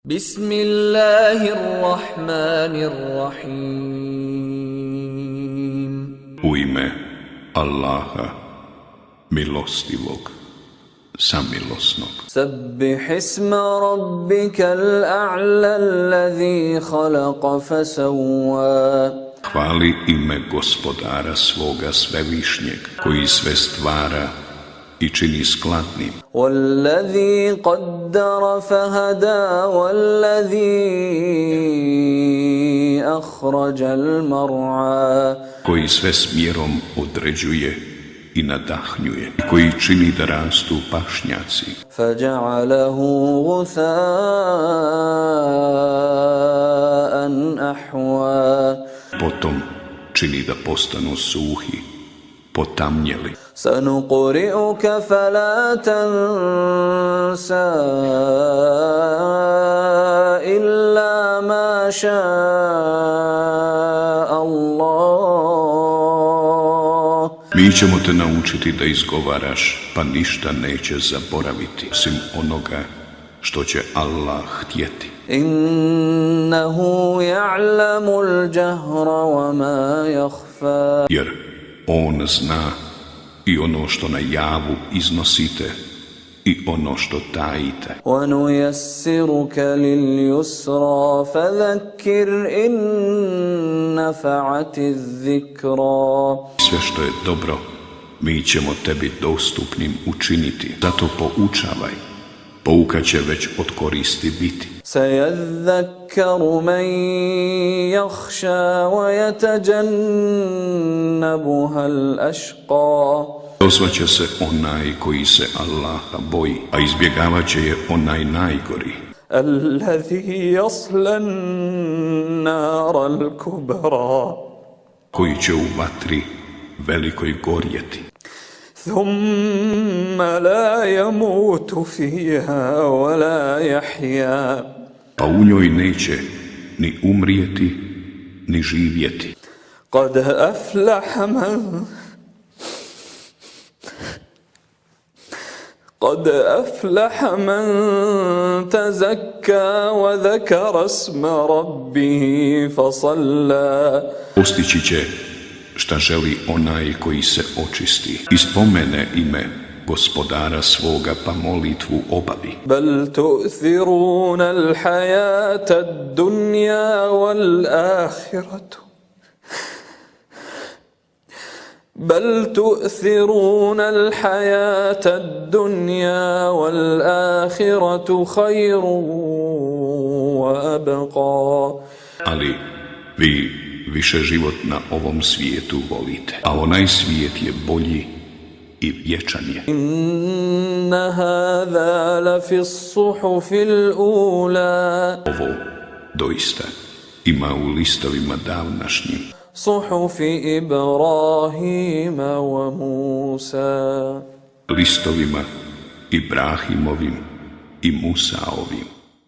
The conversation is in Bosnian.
Bismillahirrahmanirrahim. U ime Allaha, milostivog, samilosnog. Sabbih isma rabbikal a'la alladhi khalaqa fasawwa. Hvali ime Gospodara svoga svevišnjeg, koji sve stvara i čini skladnim. Walladhi qaddara fahada, walladhi akhrajal mar'a. Koji sve smjerom određuje i nadahnjuje, i koji čini da rastu pašnjaci. Faja'alahu ghutha'an ahwa. Potom čini da postanu suhi, potamnjeli. Sanuqri'uka fala tansa illa ma sha'a Allah. Mi ćemo te naučiti da izgovaraš, pa ništa neće zaboraviti, osim onoga što će Allah htjeti. Innahu ya'lamul jahra wa ma yakhfa. Jer on zna i ono što na javu iznosite i ono što tajite. وَنُيَسِّرُكَ لِلْيُسْرَى فَذَكِّرْ إِن نَّفَعَتِ الذِّكْرَى. Sve što je dobro, mi ćemo tebi dostupnim učiniti. Zato poučavaj. Pouka će već od koristi biti. سَيَذَّكَّرُ مَن يَخْشَى وَيَتَجَنَّبُهَا الْأَشْقَى. Dozvaće se onaj koji se Allaha boji, a izbjegavat će je onaj najgori. الَّذِي يَصْلَى النَّارَ الْكُبْرَى. Koji će u vatri velikoj gorjeti. ثُمَّ لَا يَمُوتُ فِيهَا وَلَا يَحْيَا. Pa u njoj neće ni umrijeti, ni živjeti. قَدْ أَفْلَحَ مَنْ تَزَكَّى وَذَكَرَ اسْمَ رَبِّهِ فَصَلَّى. Postići će šta želi onaj koji se očisti i spomene ime Gospodara svoga, pa molitvu obavi. بَلْ تُؤْثِرُونَ الْحَيَاةَ الدُّنْيَا وَالْآخِرَةُ. بل تؤثرون الحياة الدنيا والآخرة خير وأبقى. Ali vi više život na ovom svijetu volite, a onaj svijet je bolji i vječan je. إن هذا لفي الصحف الأولى. Ovo doista ima u listovima davnašnjim, صحف إبراهيم وموسى. listovima Ibrahimovim i Musaovim.